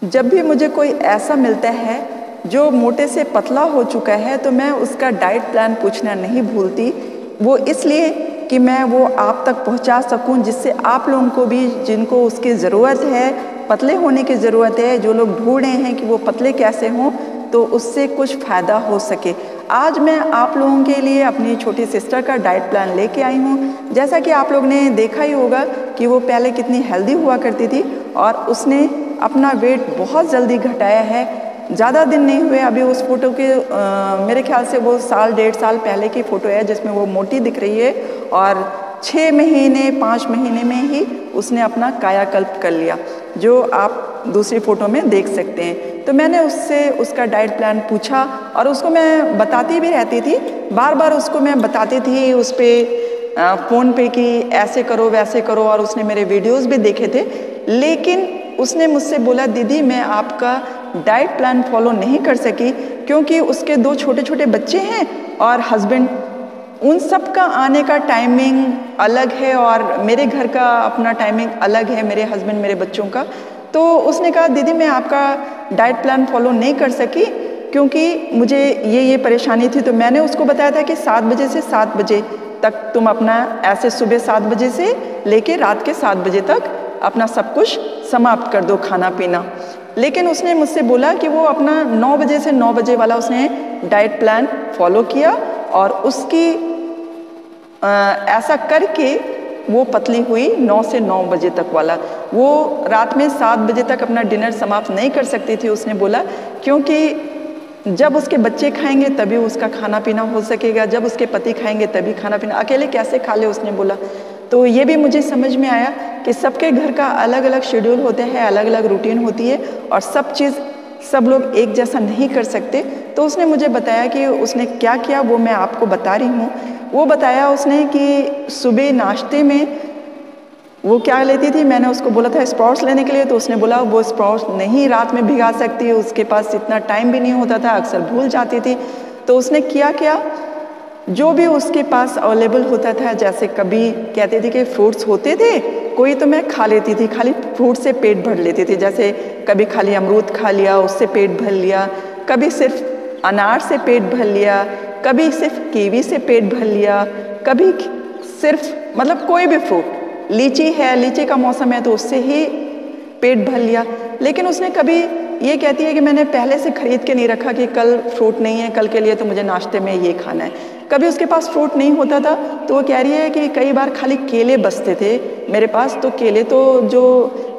जब भी मुझे कोई ऐसा मिलता है जो मोटे से पतला हो चुका है तो मैं उसका डाइट प्लान पूछना नहीं भूलती। वो इसलिए कि मैं वो आप तक पहुंचा सकूं, जिससे आप लोगों को भी, जिनको उसकी ज़रूरत है, पतले होने की ज़रूरत है, जो लोग ढूंढ रहे हैं कि वो पतले कैसे हों, तो उससे कुछ फ़ायदा हो सके। आज मैं आप लोगों के लिए अपनी छोटी सिस्टर का डाइट प्लान लेके आई हूँ। जैसा कि आप लोग ने देखा ही होगा कि वो पहले कितनी हेल्दी हुआ करती थी और उसने अपना वेट बहुत जल्दी घटाया है। ज़्यादा दिन नहीं हुए अभी उस फोटो के मेरे ख्याल से वो साल 1.5 साल पहले की फ़ोटो है जिसमें वो मोटी दिख रही है और 6 महीने 5 महीने में ही उसने अपना कायाकल्प कर लिया, जो आप दूसरी फ़ोटो में देख सकते हैं। तो मैंने उससे उसका डाइट प्लान पूछा और उसको मैं बताती भी रहती थी, बार बार उसको मैं बताती थी उस पर फ़ोन पे कि ऐसे करो वैसे करो, और उसने मेरे वीडियोस भी देखे थे। लेकिन उसने मुझसे बोला दीदी मैं आपका डाइट प्लान फॉलो नहीं कर सकी क्योंकि उसके 2 छोटे छोटे बच्चे हैं और हस्बैंड, उन सब का आने का टाइमिंग अलग है और मेरे घर का अपना टाइमिंग अलग है, मेरे हस्बैंड मेरे बच्चों का। तो उसने कहा दीदी मैं आपका डाइट प्लान फॉलो नहीं कर सकी क्योंकि मुझे ये परेशानी थी। तो मैंने उसको बताया था कि 7 बजे से 7 बजे तक तुम अपना ऐसे सुबह 7 बजे से लेके रात के 7 बजे तक अपना सब कुछ समाप्त कर दो, खाना पीना। लेकिन उसने मुझसे बोला कि वो अपना 9 बजे से 9 बजे वाला उसने डाइट प्लान फॉलो किया और उसकी ऐसा करके वो पतली हुई 9 से 9 बजे तक वाला। वो रात में 7 बजे तक अपना डिनर समाप्त नहीं कर सकती थी, उसने बोला, क्योंकि जब उसके बच्चे खाएंगे तभी उसका खाना पीना हो सकेगा, जब उसके पति खाएंगे तभी खाना पीना, अकेले कैसे खा ले, उसने बोला। तो ये भी मुझे समझ में आया कि सबके घर का अलग अलग शेड्यूल होता है, अलग अलग रूटीन होती है और सब चीज़ सब लोग एक जैसा नहीं कर सकते। तो उसने मुझे बताया कि उसने क्या किया, वो मैं आपको बता रही हूँ। वो बताया उसने कि सुबह नाश्ते में वो क्या लेती थी, मैंने उसको बोला था स्प्राउट्स लेने के लिए, तो उसने बोला वो स्प्राउट्स नहीं रात में भिगा सकती है, उसके पास इतना टाइम भी नहीं होता था, अक्सर भूल जाती थी। तो उसने क्या जो भी उसके पास अवेलेबल होता था, जैसे कभी कहती थी कि फ्रूट्स होते थे कोई तो मैं खा लेती थी, खाली फ्रूट से पेट भर लेती थी। जैसे कभी खाली अमरूद खा लिया, उससे पेट भर लिया, कभी सिर्फ अनार से पेट भर लिया, कभी सिर्फ कीवी से पेट भर लिया, कभी सिर्फ मतलब कोई भी फ्रूट, लीची है, लीची का मौसम है तो उससे ही पेट भर लिया। लेकिन उसने कभी ये कहती है कि मैंने पहले से खरीद के नहीं रखा कि कल फ्रूट नहीं है, कल के लिए तो मुझे नाश्ते में ये खाना है। कभी उसके पास फ्रूट नहीं होता था तो वो कह रही है कि कई बार खाली केले बचते थे मेरे पास, तो केले तो जो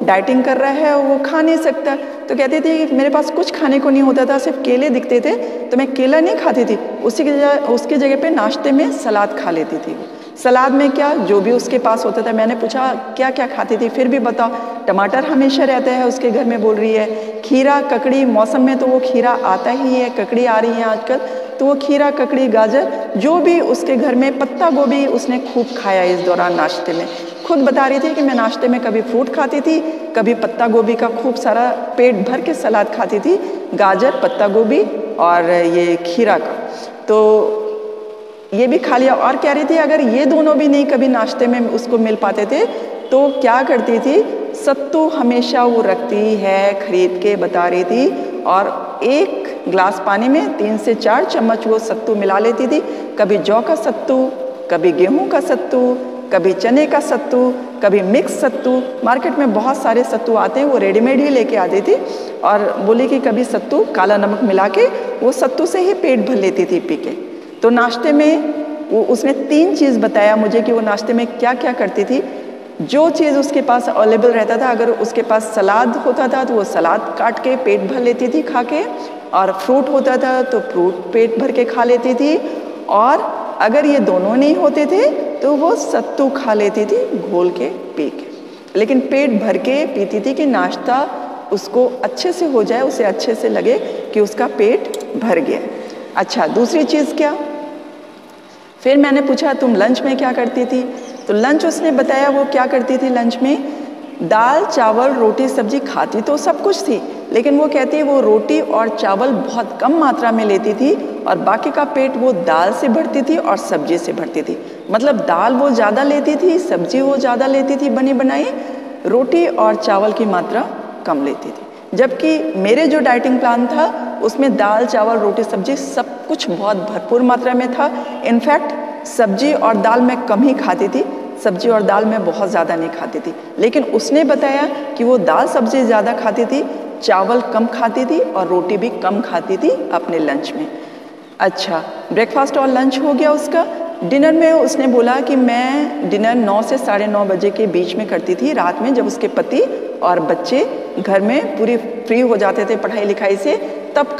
डाइटिंग कर रहा है वो खा नहीं सकता। तो कहती थी कि मेरे पास कुछ खाने को नहीं होता था, सिर्फ केले दिखते थे तो मैं केला नहीं खाती थी, उसकी जगह पे नाश्ते में सलाद खा लेती थी। सलाद में क्या, जो भी उसके पास होता था। मैंने पूछा क्या क्या खाती थी, फिर भी बताओ। टमाटर हमेशा रहता है उसके घर में, बोल रही है। खीरा ककड़ी, मौसम में तो वो खीरा आता ही है, ककड़ी आ रही है आजकल, तो वो खीरा ककड़ी गाजर जो भी उसके घर में, पत्ता गोभी उसने खूब खाया इस दौरान नाश्ते में। खुद बता रही थी कि मैं नाश्ते में कभी फ्रूट खाती थी, कभी पत्ता गोभी का खूब सारा पेट भर के सलाद खाती थी, गाजर, पत्ता गोभी और ये खीरा का, तो ये भी खा लिया। और कह रही थी अगर ये दोनों भी नहीं कभी नाश्ते में उसको मिल पाते थे तो क्या करती थी, सत्तू हमेशा वो रखती है खरीद के, बता रही थी, और 1 गिलास पानी में 3 से 4 चम्मच वो सत्तू मिला लेती थी। कभी जौ का सत्तू, कभी गेहूं का सत्तू, कभी चने का सत्तू, कभी मिक्स सत्तू। मार्केट में बहुत सारे सत्तू आते हैं, वो रेडीमेड ही लेके आती थी और बोली कि कभी सत्तू काला नमक मिला के वो सत्तू से ही पेट भर लेती थी पी के। तो नाश्ते में वो उसने 3 चीज़ बताया मुझे कि वो नाश्ते में क्या क्या करती थी। जो चीज़ उसके पास अवेलेबल रहता था, अगर उसके पास सलाद होता था तो वो सलाद काट के पेट भर लेती थी खा के, और फ्रूट होता था तो फ्रूट पेट भर के खा लेती थी, और अगर ये दोनों नहीं होते थे तो वो सत्तू खा लेती थी घोल के पी के। लेकिन पेट भर के पीती थी कि नाश्ता उसको अच्छे से हो जाए, उसे अच्छे से लगे कि उसका पेट भर गया। अच्छा, दूसरी चीज़ क्या, फिर मैंने पूछा तुम लंच में क्या करती थी, तो लंच उसने बताया वो क्या करती थी। लंच में दाल चावल रोटी सब्जी खाती तो सब कुछ थी, लेकिन वो कहती है वो रोटी और चावल बहुत कम मात्रा में लेती थी और बाकी का पेट वो दाल से भरती थी और सब्जी से भरती थी। मतलब दाल वो ज़्यादा लेती थी, सब्जी वो ज़्यादा लेती थी बनी बनाई, रोटी और चावल की मात्रा कम लेती थी। जबकि मेरे जो डाइटिंग प्लान था उसमें दाल चावल रोटी सब्जी सब कुछ बहुत भरपूर मात्रा में था। इनफैक्ट सब्जी और दाल मैं कम ही खाती थी, सब्जी और दाल मैं बहुत ज़्यादा नहीं खाती थी। लेकिन उसने बताया कि वो दाल सब्जी ज़्यादा खाती थी, चावल कम खाती थी और रोटी भी कम खाती थी अपने लंच में। अच्छा, ब्रेकफास्ट और लंच हो गया उसका। डिनर में उसने बोला कि मैं डिनर 9 से 9:30 बजे के बीच में करती थी रात में, जब उसके पति और बच्चे घर में पूरी फ्री हो जाते थे पढ़ाई लिखाई से, तब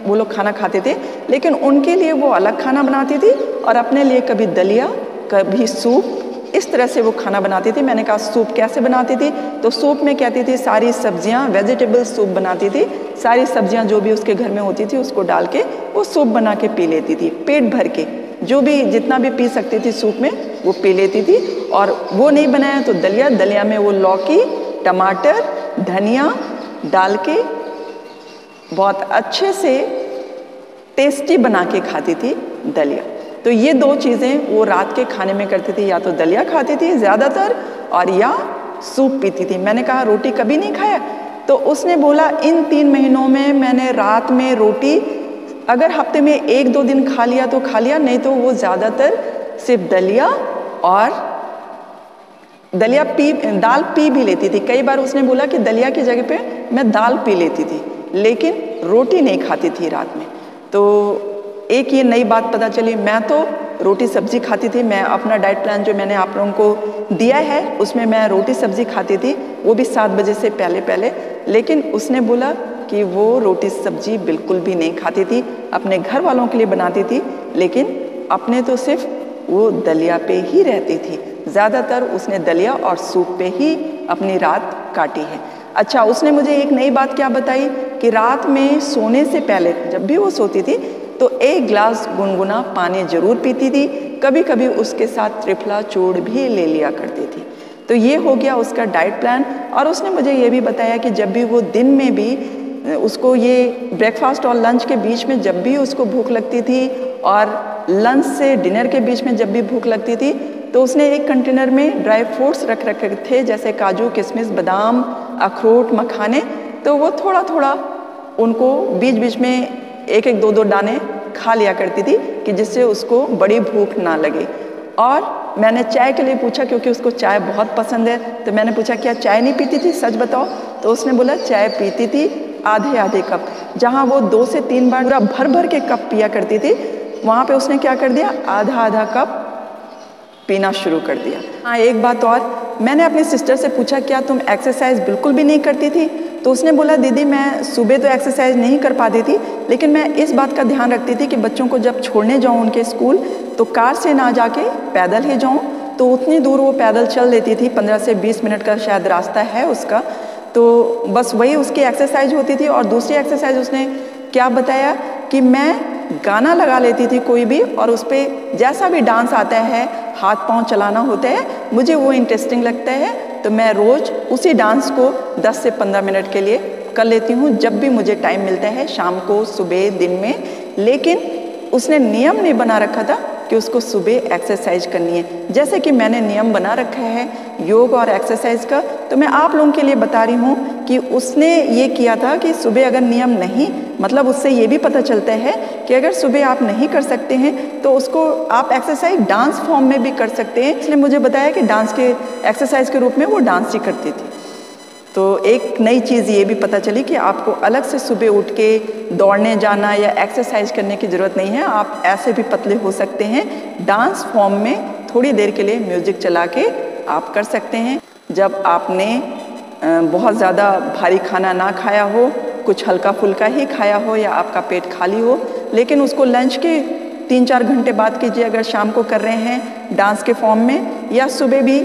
वो लोग खाना खाते थे। लेकिन उनके लिए वो अलग खाना बनाती थी और अपने लिए कभी दलिया कभी सूप, इस तरह से वो खाना बनाती थी। मैंने कहा सूप कैसे बनाती थी? तो सूप में कहती थी सारी सब्जियां, वेजिटेबल सूप बनाती थी, सारी सब्जियां जो भी उसके घर में होती थी उसको डाल के वो सूप बना के पी लेती थी, पेट भर के, जो भी जितना भी पी सकती थी सूप में वो पी लेती थी। और वो नहीं बनाया तो दलिया में वो लौकी, टमाटर, धनिया डाल के बहुत अच्छे से टेस्टी बना के खाती थी दलिया। तो ये 2 चीज़ें वो रात के खाने में करती थी, या तो दलिया खाती थी ज़्यादातर और या सूप पीती थी। मैंने कहा रोटी कभी नहीं खाया? तो उसने बोला इन 3 महीनों में मैंने रात में रोटी अगर हफ्ते में 1-2 दिन खा लिया तो खा लिया, नहीं तो वो ज़्यादातर सिर्फ दलिया और दाल पी भी लेती थी। कई बार उसने बोला कि दलिया की जगह पे मैं दाल पी लेती थी, लेकिन रोटी नहीं खाती थी रात में। तो एक ये नई बात पता चली, मैं तो रोटी सब्जी खाती थी। मैं अपना डाइट प्लान जो मैंने आप लोगों को दिया है उसमें मैं रोटी सब्जी खाती थी, वो भी 7 बजे से पहले। लेकिन उसने बोला कि वो रोटी सब्जी बिल्कुल भी नहीं खाती थी, अपने घर वालों के लिए बनाती थी, लेकिन अपने तो सिर्फ वो दलिया पे ही रहती थी। ज़्यादातर उसने दलिया और सूप पे ही अपनी रात काटी है। अच्छा, उसने मुझे एक नई बात क्या बताई कि रात में सोने से पहले जब भी वो सोती थी तो 1 गिलास गुनगुना पानी जरूर पीती थी, कभी कभी उसके साथ त्रिफला चूर्ण भी ले लिया करती थी। तो ये हो गया उसका डाइट प्लान। और उसने मुझे ये भी बताया कि जब भी वो दिन में भी उसको ये ब्रेकफास्ट और लंच के बीच में जब भी उसको भूख लगती थी और लंच से डिनर के बीच में जब भी भूख लगती थी तो उसने एक कंटेनर में ड्राई फ्रूट्स रख रखे थे, जैसे काजू, किशमिश, बादाम, अखरोट, मखाने। तो वो थोड़ा थोड़ा उनको बीच बीच में 1-1, 2-2 दाने खा लिया करती थी कि जिससे उसको बड़ी भूख ना लगे। और मैंने चाय के लिए पूछा क्योंकि उसको चाय बहुत पसंद है, तो मैंने पूछा क्या चाय नहीं पीती थी, सच बताओ? तो उसने बोला चाय पीती थी, आधे कप। जहाँ वो 2 से 3 बार पूरा भर के कप पिया करती थी, वहाँ पे उसने क्या कर दिया, आधा कप पीना शुरू कर दिया। हाँ, एक बात और, मैंने अपनी सिस्टर से पूछा क्या तुम एक्सरसाइज बिल्कुल भी नहीं करती थी? तो उसने बोला दीदी मैं सुबह तो एक्सरसाइज नहीं कर पाती थी, लेकिन मैं इस बात का ध्यान रखती थी कि बच्चों को जब छोड़ने जाऊँ उनके स्कूल तो कार से ना जाके पैदल ही जाऊँ। तो उतनी दूर वो पैदल चल लेती थी, 15 से 20 मिनट का शायद रास्ता है उसका। तो बस वही उसकी एक्सरसाइज होती थी। और दूसरी एक्सरसाइज उसने क्या बताया कि मैं गाना लगा लेती थी कोई भी, और उस पर जैसा भी डांस आता है, हाथ पांव चलाना होता है, मुझे वो इंटरेस्टिंग लगता है, तो मैं रोज़ उसी डांस को 10 से 15 मिनट के लिए कर लेती हूँ जब भी मुझे टाइम मिलता है, शाम को, सुबह, दिन में। लेकिन उसने नियम नहीं बना रखा था कि उसको सुबह एक्सरसाइज करनी है, जैसे कि मैंने नियम बना रखा है योग और एक्सरसाइज का। तो मैं आप लोगों के लिए बता रही हूँ कि उसने ये किया था कि सुबह अगर नियम नहीं, मतलब उससे ये भी पता चलता है कि अगर सुबह आप नहीं कर सकते हैं तो उसको आप एक्सरसाइज डांस फॉर्म में भी कर सकते हैं। इसने मुझे बताया कि डांस के एक्सरसाइज के रूप में वो डांस ही करती थी। तो एक नई चीज़ ये भी पता चली कि आपको अलग से सुबह उठ के दौड़ने जाना या एक्सरसाइज करने की ज़रूरत नहीं है, आप ऐसे भी पतले हो सकते हैं। डांस फॉर्म में थोड़ी देर के लिए म्यूजिक चला के आप कर सकते हैं। जब आपने बहुत ज़्यादा भारी खाना ना खाया हो, कुछ हल्का फुल्का ही खाया हो या आपका पेट खाली हो, लेकिन उसको लंच के 3-4 घंटे बाद कीजिए अगर शाम को कर रहे हैं डांस के फॉर्म में, या सुबह भी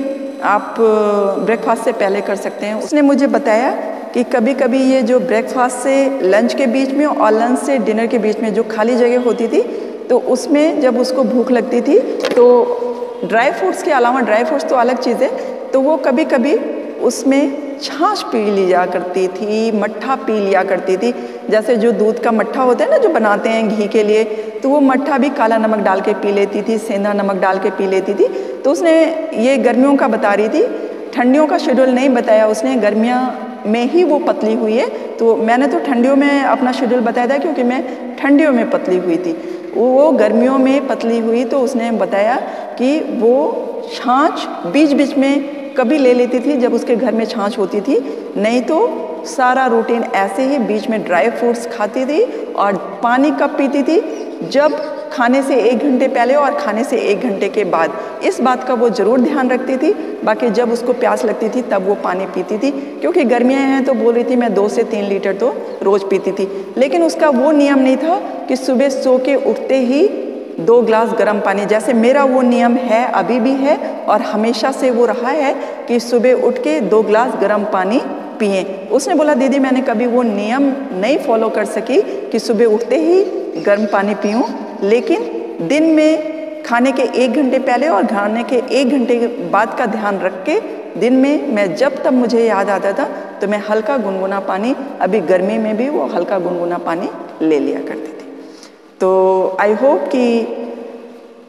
आप ब्रेकफास्ट से पहले कर सकते हैं। उसने मुझे बताया कि कभी कभी ये जो ब्रेकफास्ट से लंच के बीच में और लंच से डिनर के बीच में जो खाली जगह होती थी, तो उसमें जब उसको भूख लगती थी तो ड्राई फ्रूट्स के अलावा, ड्राई फ्रूट्स तो अलग चीज़ है, तो वो कभी कभी उसमें छाछ पी लिया करती थी, मट्ठा पी लिया करती थी। जैसे जो दूध का मट्ठा होता है ना, जो बनाते हैं घी के लिए, तो वो मट्ठा भी काला नमक डाल के पी लेती थी, सेंधा नमक डाल के पी लेती थी। तो उसने ये गर्मियों का बता रही थी, ठंडियों का शेड्यूल नहीं बताया उसने। गर्मियाँ में ही वो पतली हुई है। तो मैंने तो ठंडियों में अपना शेड्यूल बताया था क्योंकि मैं ठंडियों में पतली हुई थी, वो गर्मियों में पतली हुई। तो उसने बताया कि वो छाछ बीच बीच में कभी ले लेती थी जब उसके घर में छाछ होती थी, नहीं तो सारा रूटीन ऐसे ही बीच में ड्राई फ्रूट्स खाती थी। और पानी कब पीती थी? जब खाने से 1 घंटे पहले और खाने से 1 घंटे के बाद। इस बात का वो ज़रूर ध्यान रखती थी। बाकी जब उसको प्यास लगती थी तब वो पानी पीती थी, क्योंकि गर्मियाँ हैं तो बोल रही थी मैं 2 से 3 लीटर तो रोज़ पीती थी। लेकिन उसका वो नियम नहीं था कि सुबह सो के उठते ही 2 ग्लास गर्म पानी, जैसे मेरा वो नियम है, अभी भी है और हमेशा से वो रहा है कि सुबह उठ के 2 ग्लास गर्म पानी पिए। उसने बोला दीदी मैंने कभी वो नियम नहीं फॉलो कर सकी कि सुबह उठते ही गर्म पानी पीऊँ, लेकिन दिन में खाने के 1 घंटे पहले और खाने के 1 घंटे के बाद का ध्यान रख के दिन में मैं जब तब मुझे याद आता था तो मैं हल्का गुनगुना पानी, अभी गर्मी में भी वो हल्का गुनगुना पानी ले लिया करती थी। तो आई होप कि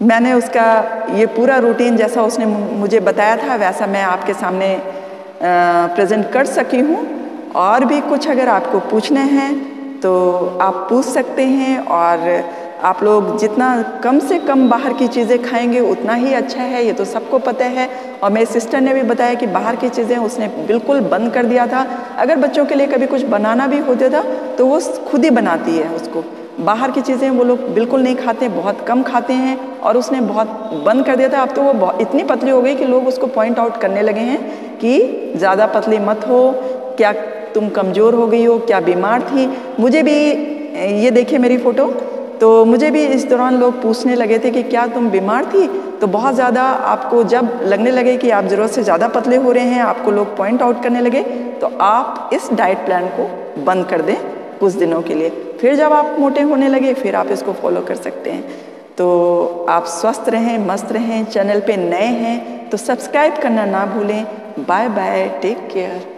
मैंने उसका ये पूरा रूटीन जैसा उसने मुझे बताया था वैसा मैं आपके सामने प्रेजेंट कर सकी हूँ। और भी कुछ अगर आपको पूछने हैं तो आप पूछ सकते हैं। और आप लोग जितना कम से कम बाहर की चीज़ें खाएंगे उतना ही अच्छा है, ये तो सबको पता है। और मेरी सिस्टर ने भी बताया कि बाहर की चीज़ें उसने बिल्कुल बंद कर दिया था। अगर बच्चों के लिए कभी कुछ बनाना भी होता था तो वो खुद ही बनाती है उसको। बाहर की चीज़ें वो लोग बिल्कुल नहीं खाते, बहुत कम खाते हैं और उसने बहुत बंद कर दिया था। अब तो वो इतनी पतली हो गई कि लोग उसको पॉइंट आउट करने लगे हैं कि ज़्यादा पतली मत हो, क्या तुम कमज़ोर हो गई हो, क्या बीमार थी। मुझे भी ये देखिए मेरी फ़ोटो, तो मुझे भी इस दौरान लोग पूछने लगे थे कि क्या तुम बीमार थी। तो बहुत ज़्यादा आपको जब लगने लगे कि आप ज़रूरत से ज़्यादा पतले हो रहे हैं, आपको लोग पॉइंट आउट करने लगे, तो आप इस डाइट प्लान को बंद कर दें कुछ दिनों के लिए। फिर जब आप मोटे होने लगे फिर आप इसको फॉलो कर सकते हैं। तो आप स्वस्थ रहें, मस्त रहें। चैनल पे नए हैं तो सब्सक्राइब करना ना भूलें। Bye bye, take care.